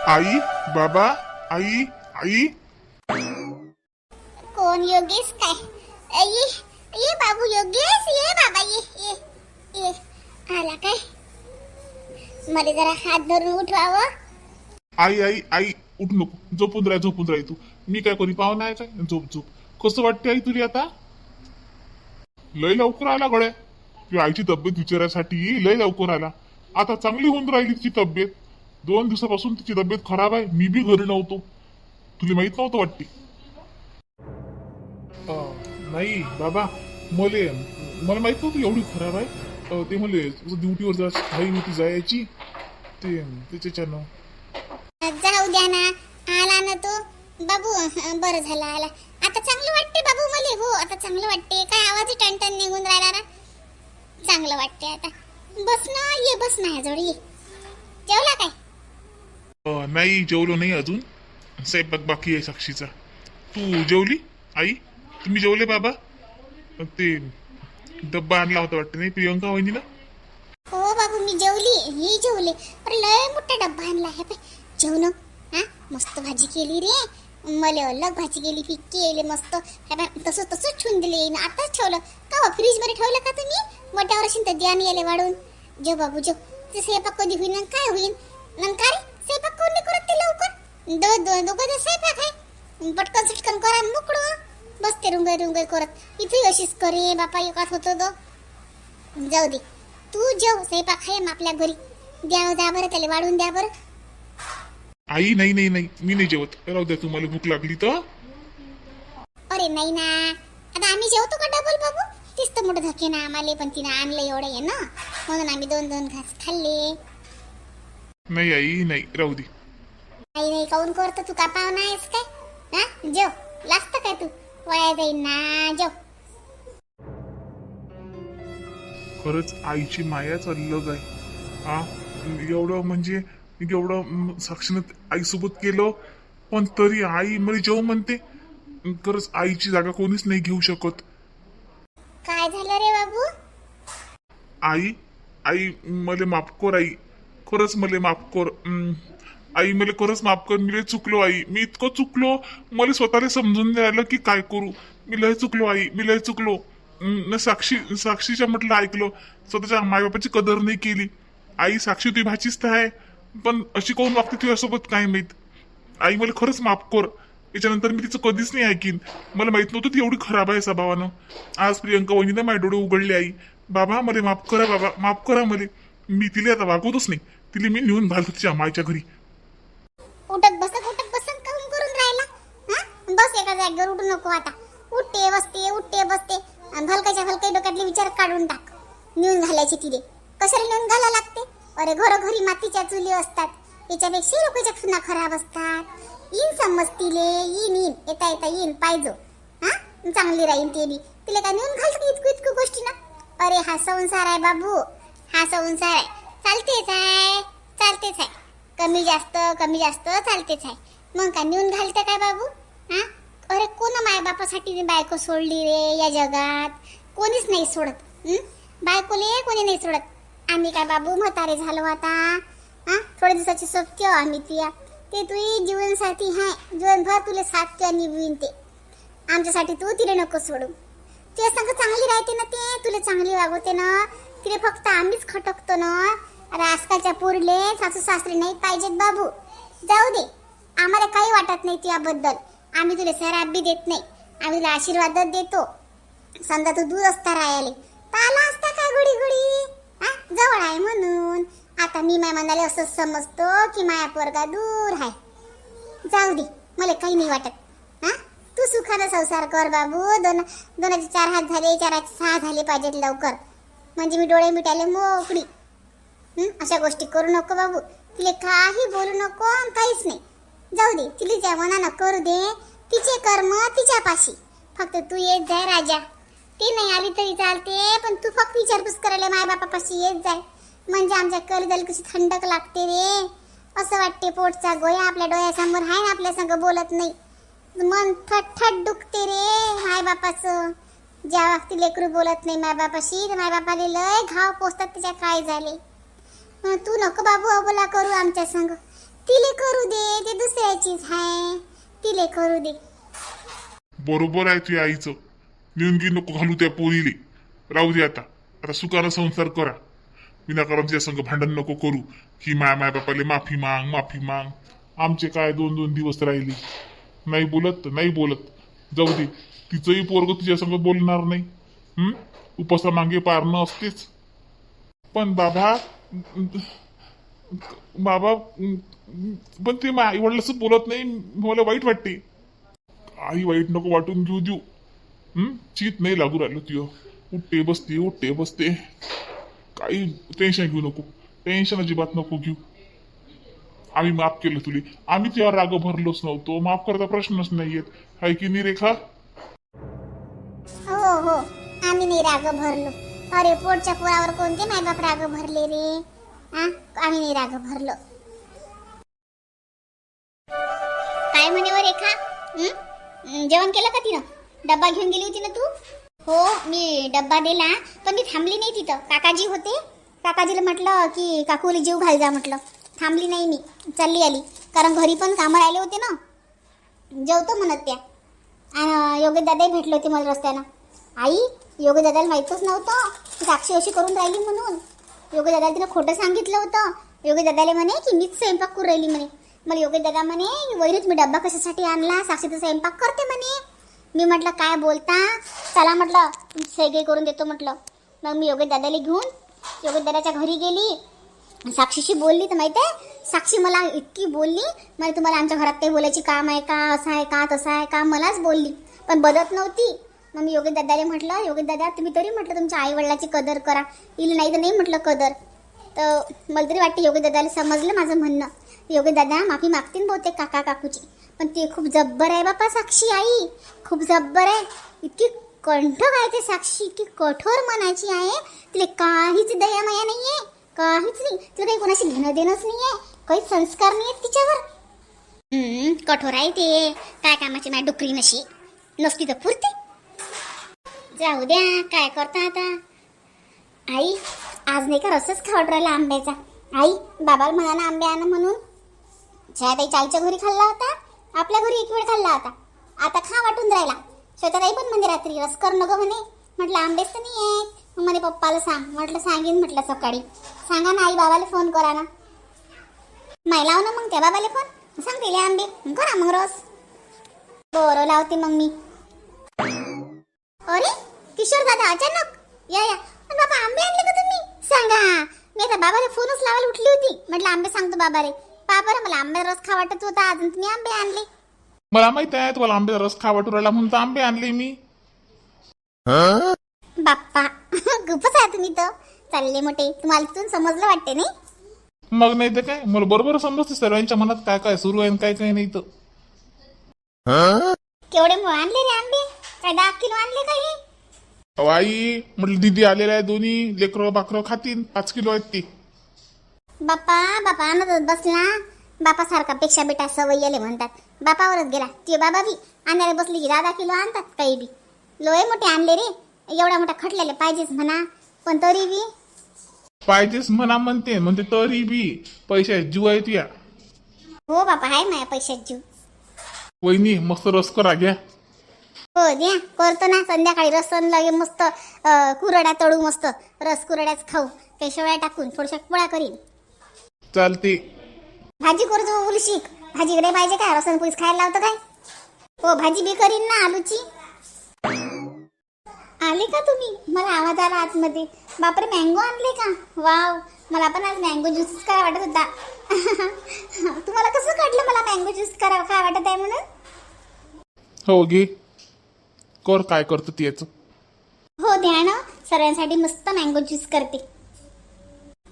आई, बाबा, आई, आई. कोण योगेश काय? ये बाबू योगेश, ये बाबा, ये आला काय? मला जरा हात धरून उठवावं. आई आई आई उठ नको, झोपून राह तू. मी काय कोणी पाहुणा आहे काय? झोप. कसं वाटते आई तुला आता? लय लवकर आला गड्या. तुझ्या आईची तब्येत विचारायसाठी लय लवकर आला. आता चांगली होऊन राहिली तिची तब्येत. 2 दिवसापासून तिची तब्येत खराब आहे. मी बी घरी नव्हतो. तुला माहित नव्हतं वाटते? नाही बाबा, मला माहित नव्हतं एवढी खराब आहे. ते मला ड्युटीवर जरा घाई होती जायची, ते त्याच्यानं. जाऊ द्या ना, आला ना तो बाबू. बरं झालं आला. आता चांगलं वाटते बाबू मला. हो, आता चांगलं वाटते. काय आवाज टणटण निघून राहिला ना. चांगलं वाटते आता. बस ना, ये बस माझ्याजवळ ये. जेवला काय? नाही जेवलो नाही अजून. स्वयंपाक बाकी आहे साक्षीचा. तू जेवली आई? तुम्ही जेवले बाबा? ते डब्बा आणला होता वाटतं नाही प्रियंका वहिनीला? हो बाबू, मी जेवली. ही जेवले. अरे लय मोठा डब्बा आणला आहे. जेवण हा, मस्त भाजी केली रे. मला अलग भाजी केली, फिक्की केली मस्त. तसंच ठेवून दिले. आताच ठेवलं का? फ्रीज मध्ये ठेवलं का तुम्ही? मोठ्यावर असेल तर द्या याले वाढून. जेव बाबू जेव. ते स्वयंपाक कधी होईल काय होईल? नंतर स्वयंपाक कोण नाही करत ते लवकर. दोघं स्वयंपाक आहे. पटकन सटकन करा मोकळं. बसते रुंगय करत. इथे अशीच करे बापा. एकात होतो तो. जाऊ दे, तू जेव. स्वयंपाक आहे आपल्या घरी. द्या जा बरं, त्याला वाढून द्या बरं. आई नाही मी नाही जेवत. राहू द्या, तुम्हाला भूक लागली तर. अरे नाही ना, आता आम्ही जेवतो का डबल बाबू? तीच तर मोठं धके ना आम्हाला. पण तिनं आणलं एवढं आहे ना, म्हणून आम्ही 2 घास खाल्ले. नाही आई नाही, राहू दे. नाही काऊन करतो तू? का पाहुणा आहेस काय? हा, जेव. लागतं काय तू? वाया जाईन ना, जेव. खरंच आईची मायाच अलग आहे. हा, एवढं साक्षीनं आईसोबत केलं, पण तरी आई मला जेव म्हणते. खरंच आईची जागा कोणीच नाही घेऊ शकत. काय झालं रे बाबू? आई मला माफ कर आई. खरंच मला माफ कर. आई मला खरंच माफ कर. मी लय चुकलो आई. मी इतकं चुकलो, मला स्वतःला समजून नाही आलं की काय करू. मी लय चुकलो आई, मी लय चुकलो. साक्षीच्या म्हटलं ऐकलं. स्वतःच्या मायबापाची कदर नाही केली. आई साक्षी तुझी भाचीच तर आहे, पण अशी कोण वागते तुझ्यासोबत काय माहित. आई मला खरंच माफ कर. याच्यानंतर मी तिचं कधीच नाही ऐकीन. मला माहित नव्हतं ती एवढी खराब आहे स्वभावानं. आज प्रियंका वहिनीने माझे डोळे उघडले. आई बाबा मला माफ करा, बाबा माफ करा मला. मी तिला आता वागवतच नाही. तिला मी नेऊन घालतो तिच्या मायच्या घरी. उठत बसन काऊन करून राहिला? हा, बस एका जागेवर. उठू नको आता. उठते बसते आणि भलकाच्या डोक्यातले विचार काढून टाक. नेऊन घालायचे तिले. कशाला नेऊन घाला लागते? अरे घरोघरी मातीच्या चुली असतात. याच्यापेक्षा लोकांच्या खुना खराब असतात. येईन समजतीले. येईन येता येईन पाहिजे. हा, चांगली राहीन ते बी. तिला काय नेऊन घालतो इतकू गोष्टी ना? अरे हा संसार आहे बाबू. हा संसार आहे. चालतेच आहे. कमी जास्त चालतेच आहे. मग काय नेऊन घालते काय बाबू? हा, अरे कोण माय बापासाठी बायको सोडली रे या जगात? कोणीच नाही सोडत. बायकोले कोणी नाही सोडत. आम्ही काय बाबू म्हातारे झालो आता? हा, थोड्या दिवसाची सोबती आम्ही तुया. ते तुझी जीवनसाथी आहे. जीवनभर तुला साथ किंवा निभवीन ते. आमच्यासाठी तू तिला नको सोडू. तुझ्या संग चांगली राहते ना ते. तुला चांगली वागवते ना. तिला फक्त आम्हीच खटकतो ना. अरे आजकालच्या पोरीले सासू सासरे नाही पाहिजेत बाबू. जाऊ दे, आम्हाला काही वाटत नाही तुझ्याबद्दल. आम्ही तुला सराब बी देत नाही. आम्ही तुला आशीर्वादच देतो. समजा तू दूर असता राहायला तर आला असता का घडी? हा, जवळ आहे म्हणून. आता मी माय मनाला असं समजतो की माया पोरगा दूर आहे. जाऊ दे, मला काही नाही वाटत. हा, तू सुखानं संसार कर बाबू. दोनाचे 4 हात झाले, 4चे 6 झाले पाहिजेत लवकर. म्हणजे मी डोळे मिटायले मोकळी. अशा गोष्टी करू नको बाबू. तिला काही बोलू नको, काहीच नाही. जाऊ दे, तिला ज्या मनानं करू दे. तिचे कर्म तिच्यापाशी. फक्त तू येत जाय राजा. ती नाही आली तरी चालते, पण तू फक्त विचारपूस करायला माय बापापाशी येत जाय. म्हणजे आमच्या कलिजाला कशी थंडक लागते रे. असं वाटते पोटचा गोया आपल्या डोळ्यासमोर आहे ना, आपल्या संग बोलत नाही. मन थट दुखते रे माय बापाचं. ज्या वक्ती लेकरू बोलत नाही माय बापाशी तर माय बापाला लय घाव पोचतात. त्याच्या काय झाले? तू नको बाबू अबोला करू आमच्या संग. तिले करू दे, ते दुसऱ्याचीच आहे, तिले करू दे. बरोबर आहे तुझ्या आईचं. नेऊन नको घालू त्या पोरीले. राहू दे आता. आता सुखानं संसार करा. विनाकारण तिच्या संग भांडण नको करू की माय बापाले माफी माग, माफी माग. आमचे काय 2-2 दिवस राहिले. नाही बोलत नाही बोलत, जाऊ दे. तिचंही पोरग तुझ्या संग बोलणार नाही. उपासा मागे पारणं असतेच. पण बाबा बाबा पण ते आई वडिलांच बोलत नाही, मला वाईट वाटते. आई वाईट नको वाटून घेऊ देऊ. चीत नाही लागू राहिलं तुझं. उठते बसते. काही टेन्शन घेऊ नको. टेन्शन अजिबात नको घेऊ. आम्ही माफ केलं तुले. आम्ही तुझ्यावर राग भरलोच नव्हतो. माफ करता प्रश्नच नाहीयेत. हाय की नाही रेखा? हो हो, आम्ही नाही राग भरलो. अरे पोटच्या पोरावर कोणते मायबाप राग भरले रे? आम्ही नाही राग भरलो. काय म्हणे व रेखा? जेवण केलं का तिनं? डब्बा घेऊन गेली होती ना तू? हो, मी डब्बा दिला, पण मी थांबली नाही तिथं. काकाजी होते. काकाजीला म्हटलं की काकूला जीव घाल जा म्हटलं. थांबली नाही मी, चालली आली. कारण घरी पण कामं राहिले होते ना. जेवतो म्हणत त्या. आणि योगेश दादाही भेटले होते मला रस्त्यानं. आई, योगेश दादाला माहीतच नव्हतं साक्षी अशी करून राहिली म्हणून. योगेश दादा तिनं खोटं सांगितलं होतं. योगेश दादाला म्हणे की मीच स्वयंपाक करून राहिली म्हणे. मला योगेश दादा म्हणे, वैरूच मी डब्बा कशासाठी आणला? साक्षी तर स्वयंपाक करते म्हणे. मी म्हटलं काय बोलता? चला म्हटलं सगळे करून देतो म्हटलं. मग मी योगेश दादाला घेऊन योगेश दादाच्या घरी गेली. साक्षीशी बोलली तर माहिती आहे, साक्षी मला इतकी बोलली, मला तुम्हाला आमच्या घरात काही बोलायची काम आहे का? असं आहे का? तसं आहे का? मलाच बोलली, पण बदत नव्हती. मग मी योगेश दादाला म्हटलं, योगेश दादा तुम्ही तरी म्हटलं तुमच्या आई वडिलाची कदर करा. इल नाही तर नाही म्हटलं कदर. तर मला तरी वाटते योगेश दादाला समजलं माझं म्हणणं. योगेश दादा माफी मागतील बहुतेक काका काकूची. पण ते खूप जब्बर आहे बापा साक्षी आई, खूप जब्बर आहे. इतकी कंठक आहे ते साक्षी, इतकी कठोर मनाची आहे. तिला काहीच दया माया नाहीये, काहीच नाही. तिला काही कोणाशी घेणं देणंच नाहीये, काही संस्कार नाही आहेत तिच्यावर. कठोर आहे ते. काय कामाची माझी डुकरी नशी नसती तर पुरते. जाऊ द्या, काय करता आता. आई, आज नाही का रसच खावट राहिला आंब्याचा. आई, बाबाला म्हणा ना आंबे आणा म्हणून. छायाताईच्या आईच्या घरी खाल्ला होता, आपल्या घरी एक वेळ खाल्ला होता. आता खा वाटून राहिला. श्वेताताई पण म्हणजे रात्री रस कर नको म्हणे. म्हटलं आंबेच तर नाही आहेत. मग म्हणे पप्पाला सांग. म्हटलं सांगेन म्हटलं सकाळी. सांगा ना आई, बाबाला फोन करा ना. माय लाव ना मग त्या बाबाला फोन, सांग दिले आंबे करा मग रस. बरं लावते मग मी. अरे किशोर दादा अचानक या या. बाबा आंबे आणले का तुम्ही? सांगा. मी आता बाबाला फोनच लावायला उठली होती. म्हटलं आंबे सांगतो बाबा रे. बाबा मला आंबे रस खा वाटत होता, अजून तुम्ही आंबे आणले. मला माहित आहे तुम्हाला आंब्याचा रस खा वाटू राहिला म्हणून तर आंबे आणले मी. बाप्पा खूपच आहे तुम्ही तर. चालले मोठे, तुम्हाला तिथून समजलं वाटते नाही? मग नाही तर काय, मला बरोबर समजते सर्वांच्या मनात काय काय सुरू आहे आणि काय काय नाही तर. केवढे आणले रे आंबे? काय 10 किलो आणले का हे? आई म्हटलं दीदी आलेला आहे, दोन्ही लेकरं बाकरं खातील. 5 किलो आहेत ते. बाप्पा बापा आणतच बसला. बापा सारखा पेक्षा बेटा सवय आले म्हणतात. बापावरच गेला. ते बाबा बी आणायला बसली की 10 किलो आणतात. काही बी लोय मोठे आणले रे. एवढा मोठा खटलेले पाहिजेच म्हणा, पण तरी बी पाहिजेच म्हणते तरी बी पैसे जीव आहे तुया. हो बापा, आहे माझ्या पैशात जीव. वहिनी मस्त रस करा घ्या. हो द्या, करतो ना. संध्याकाळी रसन लागे मस्त कुरड्या तळू, मस्त रस कुरड्याच खाऊ. काही शेवळ्या टाकून थोड्याशा पोळ्या करीन. चालते. भाजी करतो उलशीक. भाजी कडे पाहिजे काय? रसन पोळीच खायला लावतं काय? हो भाजी बी करीन ना आलूची. आले का तुम्ही? मला आवाज आला आतमध्ये. बापरे, मँगो आणले का? वाव, मला पण आज मँगो ज्यूस करा वाटत होता. तुम्हाला कसं कळलं मला मँगो ज्यूस करा काय वाटत आहे म्हणून? हो घे कर, काय करतो ती याचं. हो द्या ना, सर्वांसाठी मस्त मँगो ज्यूस करते.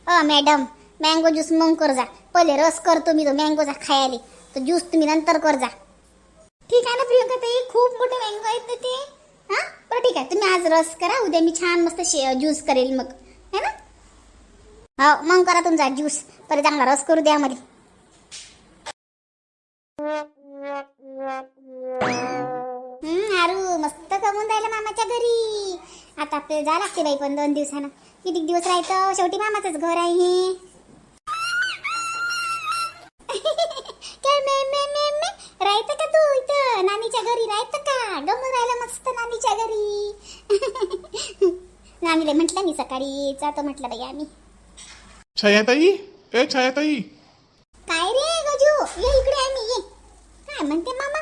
मॅडम, मँगो ज्यूस मग कर जा. पहिले रस करतो मी तो मँगोचा खायला. तो ज्यूस तुम्ही नंतर कर जा. ठीक आहे ना प्रियंका ताई? खूप मोठे मँगो आहेत ना ते. हां बरं ठीक आहे, तुम्ही आज रस करा. उद्या मी छान मस्त ज्यूस करेल मग, है ना? हो मग करा तुमचा ज्यूस. पहिले चांगला रस करू द्या मध्ये. आरू मस्त कमवून राहिलं मामाच्या घरी. आता आपल्याला जा लागते बाई, पण 2 दिवसानं. किती दिवस राहायचं? शेवटी मामाचंच घर आहे हे. त्याला म्हटलं मी सकाळी जातो म्हटलं बाई आम्ही. छायाताई, ए छायाताई, काय रे गजू, ये इकडे आम्ही ये. काय म्हणते मामा?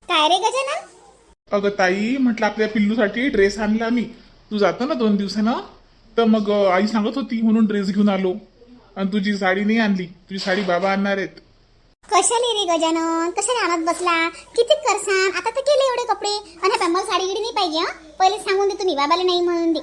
काय रे गजानन? अगं ताई, म्हटलं आपल्या पिल्लूसाठी ड्रेस आणला मी. तू जातो ना 2 दिवसानं, तर मग आई सांगत होती म्हणून ड्रेस घेऊन आलो. आणि तुझी साडी नाही आणली, तुझी साडी बाबा आणणार आहेत. कशाले रे गजानन, कशाला आणत बसला? किती करसान, आता तर केले एवढे कपडे. आणि मला साडी गिडी नाही पाहिजे. पहिले सांगून दे तुम्ही, बाबाला नाही म्हणून दे.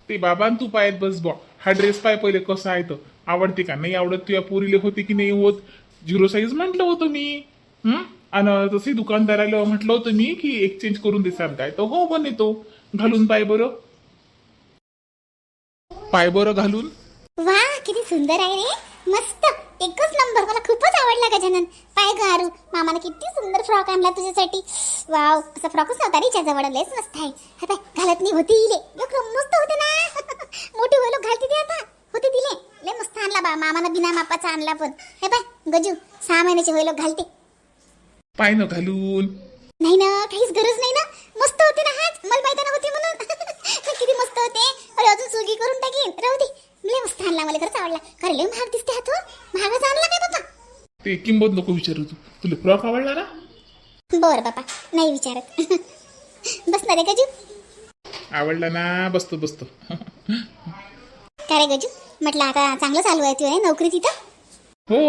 ते बाबा आणि तू पायत बस बॉ. हा ड्रेस पाय पहिले कसा आहे, तर आवडते का नाही आवडत, तुझ्या पोरीले होते की नाही होत. 0 साईज म्हटलं होतं मी. आणि तसे दुकानदाराला म्हटलं होतं मी की एक्सचेंज करून देसाल काय, तर हो बनतो. घालून पाय बरं, पाय बरं घालून. वा, किती सुंदर आहे रे, मस्त, एकच नंबर. मला खूपच आवडला गजानन. पाय गारू, मामाने किती सुंदर फ्रॉक आणला तुझ्यासाठी. वाव, असा फ्रॉकच नव्हता रे जवळ, लयच मस्त आहे. हे पाय, घालत नाही होती इले, एकदम मस्त होते ना. मोठी होईल घालते ते आता, होते दिले. लय मस्त आणला बा मामानं, बिना मापाचा आणला. पण हे पाय गजू, 6 महिन्याचे होईल घालते. पाय न घालून. नाही ना, काहीच गरज नाही ना, मस्त होते ना. हाच मला माहिती नव्हती म्हणून. किती मस्त होते. अरे अजून सुगी करून टाकीन, राहू दे. लय मस्त आणला, मला खरंच आवडला. खरं लय महाग दिसते हा, तो महागाचा आणला काय बाबा? ते किंमत नको विचारू, तू तुला फ्रॉक आवडला ना. बर बाबा, नाही विचारत. बस ना रे गजू. आवडला ना, बसतो बसतो. काय रे गजू, म्हटलं आता चांगलं चालू आहे तुझ्या नोकरी तिथं? हो,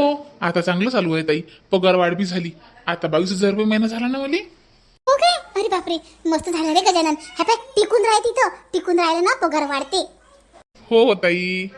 आता चांगलं चालू आहे ताई. पगार वाढ बी झाली. आता 22,000 रुपये महिना झाला ना मला. हो काय? अरे बापरे, मस्त झालं रे गजानन. हा पाय, टिकून राह तिथं, टिकून राहिलं ना पगार वाढते. हो ताई.